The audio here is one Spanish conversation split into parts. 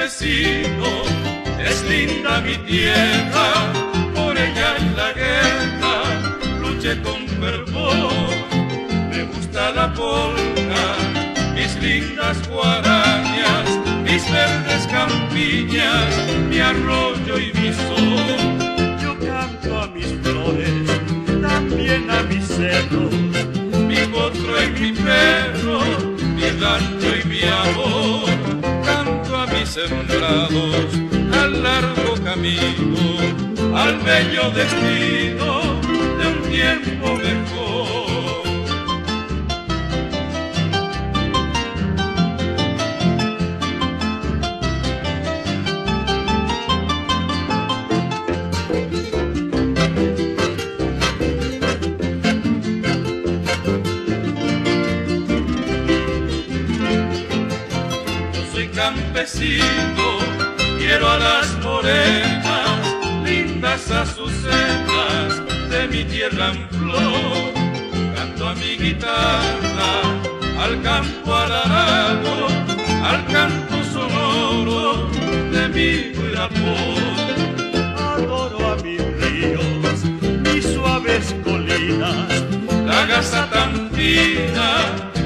campesino, es linda mi tierra, por ella en la guerra luché con fervor. Me gusta la polca, mis lindas guarañas, mis verdes campiñas, mi arroyo y mi sol. Yo canto a mis flores, también a mis cerros, mi potro y mi perro, mi rancho y mi amor. Canto a mis sembrados, al largo camino, al bello destino de un tiempo mejor. Campesino, quiero a las morenas, lindas azucenas de mi tierra en flor. Canto a mi guitarra, al campo, al arado, al canto sonoro de mi amor. Adoro a mis ríos, mis suaves colinas, la gasa tan fina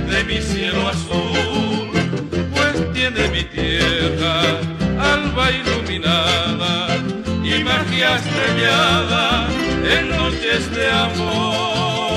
de mi cielo azul. Tiene mi tierra alba iluminada y magia estrellada en noches de amor.